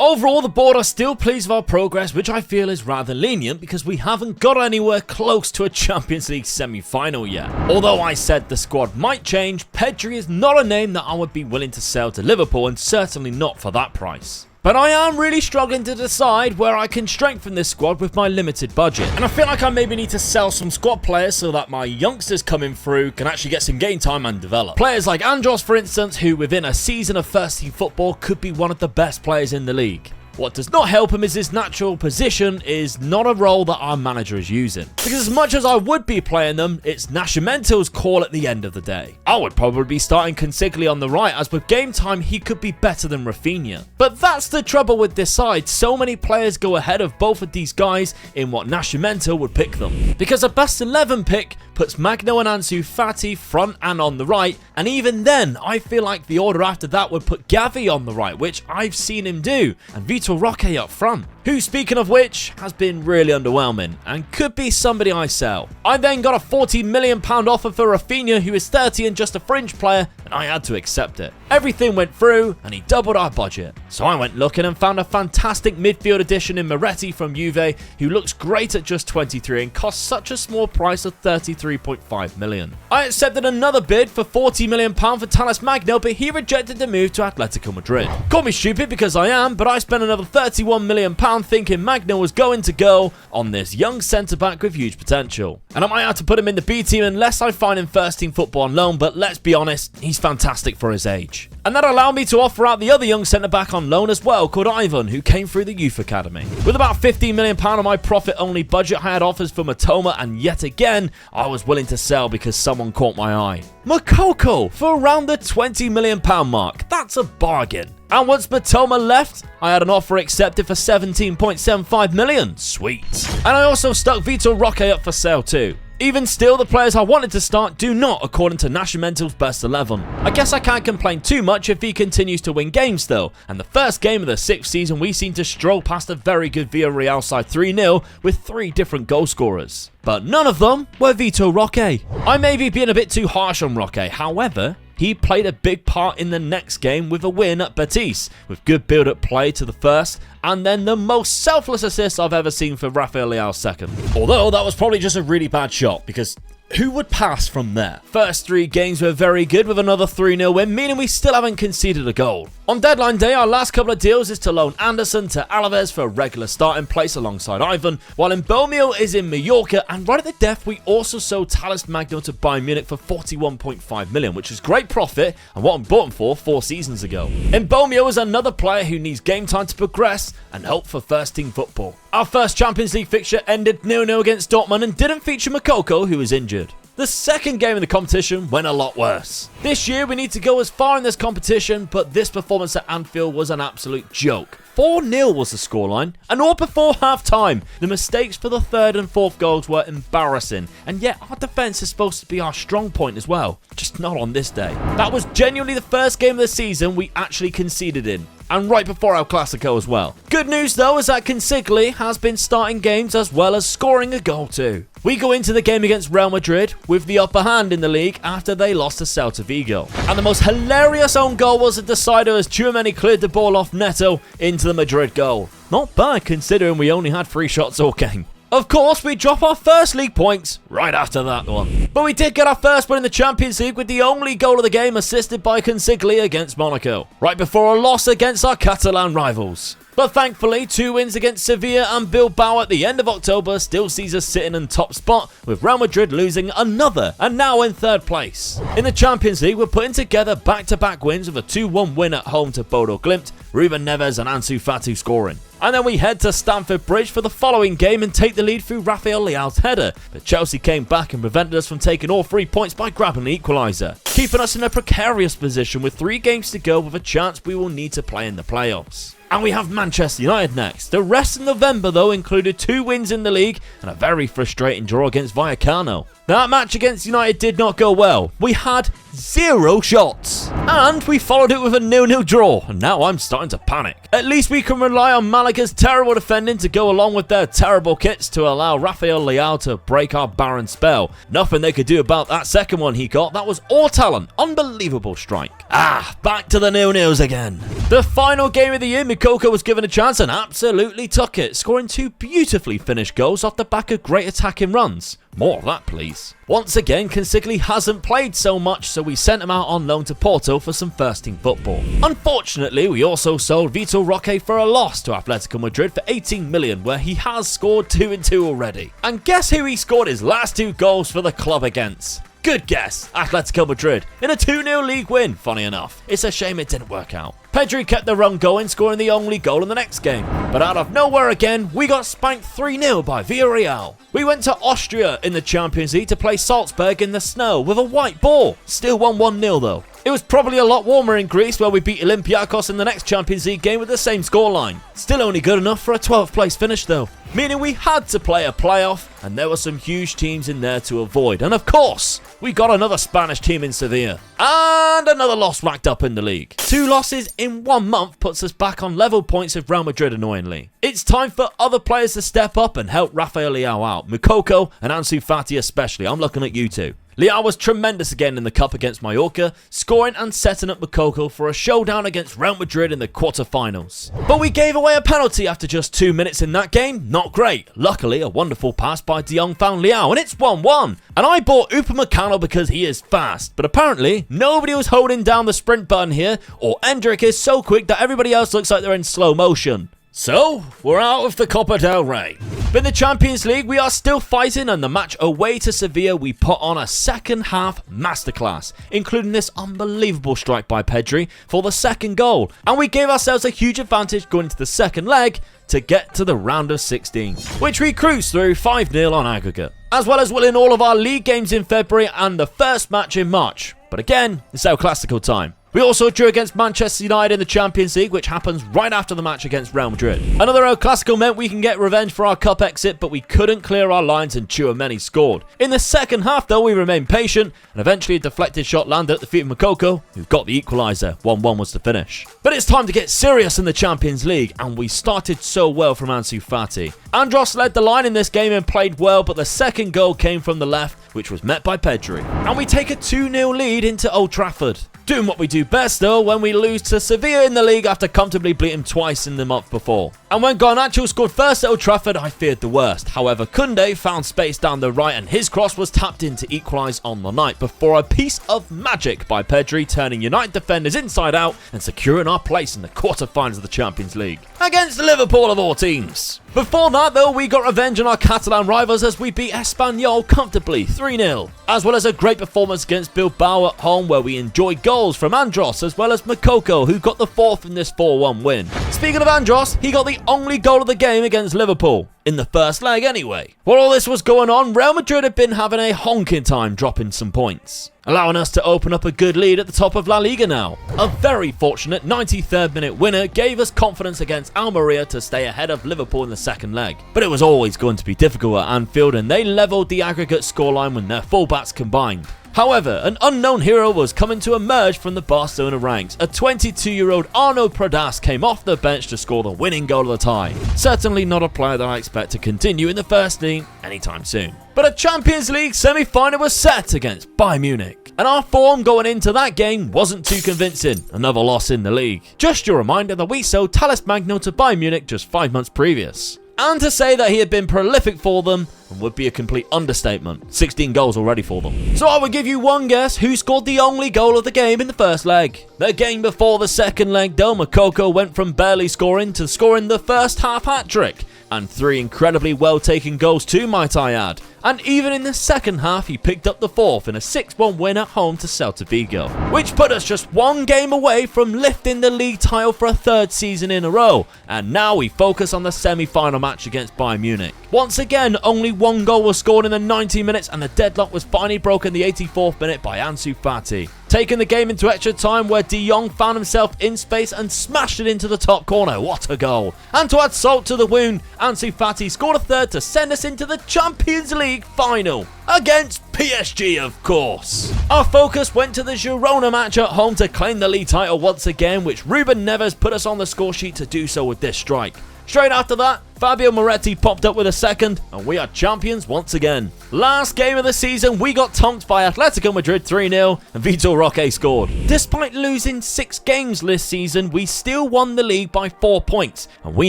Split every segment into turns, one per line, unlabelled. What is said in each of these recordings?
Overall, the board are still pleased with our progress, which I feel is rather lenient because we haven't got anywhere close to a Champions League semi-final yet. Although I said the squad might change, Pedri is not a name that I would be willing to sell to Liverpool, and certainly not for that price. But I am really struggling to decide where I can strengthen this squad with my limited budget. And I feel like I maybe need to sell some squad players so that my youngsters coming through can actually get some game time and develop. Players like Andros, for instance, who within a season of first team football could be one of the best players in the league. What does not help him is his natural position is not a role that our manager is using. Because as much as I would be playing them, it's Nascimento's call at the end of the day. I would probably be starting Consigli on the right, as with game time he could be better than Rafinha. But that's the trouble with this side, so many players go ahead of both of these guys in what Nascimento would pick them. Because a best 11 pick puts Magno and Ansu Fati front and on the right, and even then I feel like the order after that would put Gavi on the right, which I've seen him do, and Vitor Roque up front, who, speaking of which, has been really underwhelming and could be somebody I sell. I then got a £40 million offer for Rafinha, who is 30 and just a fringe player, and I had to accept it. Everything went through and he doubled our budget. So I went looking and found a fantastic midfield addition in Moretti from Juve, who looks great at just 23 and costs such a small price of 33.5 million. I accepted another bid for £40 million for Thales Magno, but he rejected the move to Atletico Madrid. Call me stupid because I am, but I spent another £31 million thinking Magno was going to go on this young centre-back with huge potential. And I might have to put him in the B team unless I find him first team football on loan, but let's be honest, he's fantastic for his age. And that allowed me to offer out the other young centre-back on loan as well, called Ivan, who came through the youth academy. With about £15 million on my profit-only budget, I had offers for Matoma, and yet again, I was willing to sell because someone caught my eye. Makoko for around the £20 million mark. That's a bargain. And once Matoma left, I had an offer accepted for 17.75 million. Sweet. And I also stuck Vitor Roque up for sale too. Even still, the players I wanted to start do not, according to Nascimento's best 11. I guess I can't complain too much if he continues to win games though, and the first game of the 6th season we seem to stroll past a very good Villarreal side 3-0 with 3 different goal scorers. But none of them were Vitor Roque. I may be being a bit too harsh on Roque, however, he played a big part in the next game with a win at Betis, with good build-up play to the first, and then the most selfless assist I've ever seen for Rafael Leao's second. Although that was probably just a really bad shot, because who would pass from there? First 3 games were very good with another 3-0 win, meaning we still haven't conceded a goal. On deadline day, our last couple of deals is to loan Anderson to Alaves for a regular starting place alongside Ivan, while Mbomio is in Mallorca, and right at the death we also sold Thales Magno to Bayern Munich for 41.5 million, which is great profit and what I bought him for 4 seasons ago. Mbomio is another player who needs game time to progress and hope for first team football. Our first Champions League fixture ended 0-0 against Dortmund and didn't feature Makoko, who was injured. The second game of the competition went a lot worse. This year we need to go as far in this competition, but this performance at Anfield was an absolute joke. 4-0 was the scoreline, and all before half-time. The mistakes for the 3rd and 4th goals were embarrassing, and yet our defence is supposed to be our strong point as well, just not on this day. That was genuinely the first game of the season we actually conceded in, and right before El Clasico as well. Good news though is that Consigli has been starting games as well as scoring a goal too. We go into the game against Real Madrid with the upper hand in the league after they lost to Celta Vigo. And the most hilarious own goal was a decider as Tchouameni cleared the ball off Neto into the Madrid goal. Not bad considering we only had 3 shots all game. Of course, we drop our first league points right after that one. But we did get our first win in the Champions League with the only goal of the game assisted by Consigli against Monaco, right before a loss against our Catalan rivals. But thankfully, 2 wins against Sevilla and Bilbao at the end of October still sees us sitting in top spot, with Real Madrid losing another and now in 3rd place. In the Champions League, we're putting together back-to-back wins with a 2-1 win at home to Bodo Glimt, Ruben Neves and Ansu Fati scoring. And then we head to Stamford Bridge for the following game and take the lead through Rafael Leao's header, but Chelsea came back and prevented us from taking all 3 points by grabbing the equaliser, keeping us in a precarious position with 3 games to go with a chance we will need to play in the playoffs. And we have Manchester United next. The rest of November, though, included 2 wins in the league and a very frustrating draw against Vallecano. That match against United did not go well. We had 0 shots. And we followed it with a 0-0 draw. And now I'm starting to panic. At least we can rely on Malaga's terrible defending to go along with their terrible kits to allow Rafael Leao to break our barren spell. Nothing they could do about that second one he got. That was all talent. Unbelievable strike. Back to the 0-0s again. The final game of the year, Moukoko was given a chance and absolutely took it, scoring 2 beautifully finished goals off the back of great attacking runs. More of that, please. Once again, Consigli hasn't played so much, so we sent him out on loan to Porto for some first-team football. Unfortunately, we also sold Vitor Roque for a loss to Atletico Madrid for 18 million, where he has scored 2 and 2 already. And guess who he scored his last 2 goals for the club against? Good guess, Atletico Madrid, in a 2-0 league win, funny enough. It's a shame it didn't work out. Pedri kept the run going, scoring the only goal in the next game. But out of nowhere again, we got spanked 3-0 by Villarreal. We went to Austria in the Champions League to play Salzburg in the snow with a white ball. Still won 1-0 though. It was probably a lot warmer in Greece, where we beat Olympiacos in the next Champions League game with the same scoreline. Still only good enough for a 12th place finish though, meaning we had to play a playoff, and there were some huge teams in there to avoid. And of course, we got another Spanish team in Sevilla. And another loss racked up in the league. 2 losses in 1 month puts us back on level points with Real Madrid, annoyingly. It's time for other players to step up and help Rafael Leao out. Moukoko and Ansu Fati especially. I'm looking at you two. Leao was tremendous again in the Cup against Mallorca, scoring and setting up Moukoko for a showdown against Real Madrid in the quarter-finals. But we gave away a penalty after just 2 minutes in that game. Not great. Luckily, a wonderful pass by De Jong found Leao, and it's 1-1. And I bought Upamecano because he is fast, but apparently nobody was holding down the sprint button here, or Endrick is so quick that everybody else looks like they're in slow motion. So, we're out of the Copa del Rey. But in the Champions League, we are still fighting, and the match away to Sevilla, we put on a second half masterclass, including this unbelievable strike by Pedri for the second goal. And we gave ourselves a huge advantage going into the second leg to get to the round of 16, which we cruised through 5-0 on aggregate, as well as winning all of our league games in February and the first match in March. But again, it's El Clasico time. We also drew against Manchester United in the Champions League, which happens right after the match against Real Madrid. Another El Clasico meant we can get revenge for our cup exit, but we couldn't clear our lines and Tchouaméni scored. In the second half though, we remained patient, and eventually a deflected shot landed at the feet of Moukoko, who got the equaliser. 1-1 was the finish. But it's time to get serious in the Champions League, and we started so well from Ansu Fati. Andros led the line in this game and played well, but the second goal came from the left, which was met by Pedri. And we take a 2-0 lead into Old Trafford. Doing what we do best though when we lose to Sevilla in the league after comfortably beating them twice in the month before. And when Garnacho scored first at Old Trafford, I feared the worst. However, Koundé found space down the right and his cross was tapped in to equalise on the night before a piece of magic by Pedri turning United defenders inside out and securing our place in the quarter-finals of the Champions League. Against Liverpool of all teams. Before that though, we got revenge on our Catalan rivals as we beat Espanyol comfortably 3-0, as well as a great performance against Bilbao at home where we enjoyed goals from Andros as well as Moukoko, who got the 4th in this 4-1 win. Speaking of Andros, he got the only goal of the game against Liverpool, in the first leg anyway. While all this was going on, Real Madrid had been having a honking time dropping some points, allowing us to open up a good lead at the top of La Liga now. A very fortunate 93rd minute winner gave us confidence against Almeria to stay ahead of Liverpool in the second leg. But it was always going to be difficult at Anfield, and they levelled the aggregate scoreline when their fullbacks combined. However, an unknown hero was coming to emerge from the Barcelona ranks. A 22-year-old Arnaud Pradas came off the bench to score the winning goal of the tie. Certainly not a player that I expect to continue in the first team anytime soon. But a Champions League semi-final was set against Bayern Munich, and our form going into that game wasn't too convincing. Another loss in the league. Just your reminder that we sold Thales Magno to Bayern Munich just 5 months previous. And to say that he had been prolific for them would be a complete understatement. 16 goals already for them. So I would give you one guess who scored the only goal of the game in the first leg. The game before the second leg though, Moukoko went from barely scoring to scoring the first half hat-trick. And 3 incredibly well-taken goals too, might I add. And even in the second half, he picked up the 4th in a 6-1 win at home to Celta Vigo, which put us just 1 game away from lifting the league title for a 3rd season in a row. And now we focus on the semi-final match against Bayern Munich. Once again, only 1 goal was scored in the 90 minutes, and the deadlock was finally broken in the 84th minute by Ansu Fati, taking the game into extra time where De Jong found himself in space and smashed it into the top corner. What a goal. And to add salt to the wound, Ansu Fati scored a 3rd to send us into the Champions League League final against PSG, of course. Our focus went to the Girona match at home to claim the league title once again, which Ruben Neves put us on the score sheet to do so with this strike. Straight after that, Fabio Moretti popped up with a second, and we are champions once again. Last game of the season, we got tonked by Atletico Madrid 3-0, and Vitor Roque scored. Despite losing 6 games this season, we still won the league by 4 points, and we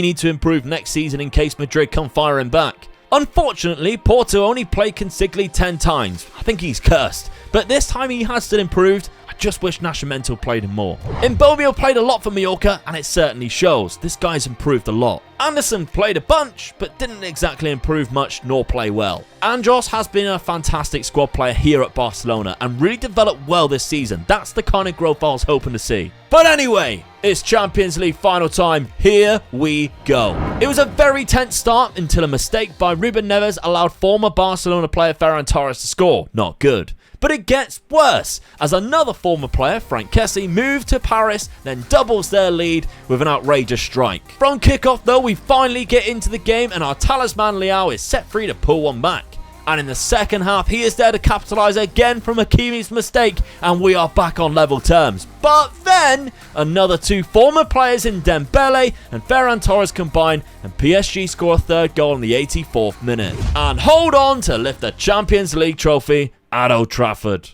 need to improve next season in case Madrid come firing back. Unfortunately, Porto only played Consigli 10 times. I think he's cursed. But this time he has still improved. I just wish Nascimento played him more. Imbomio played a lot for Mallorca, and it certainly shows. This guy's improved a lot. Anderson played a bunch, but didn't exactly improve much nor play well. Andros has been a fantastic squad player here at Barcelona and really developed well this season. That's the kind of growth I was hoping to see. But anyway, it's Champions League final time. Here we go. It was a very tense start until a mistake by Ruben Neves allowed former Barcelona player Ferran Torres to score. Not good. But it gets worse, as another former player, Frank Kessie, moved to Paris, then doubles their lead with an outrageous strike. From kickoff though, we finally get into the game and our talisman Leao is set free to pull one back. And in the second half, he is there to capitalise again from Hakimi's mistake, and we are back on level terms. But then, another 2 former players in Dembele and Ferran Torres combine, and PSG score a third goal in the 84th minute. And hold on to lift the Champions League trophy at Old Trafford.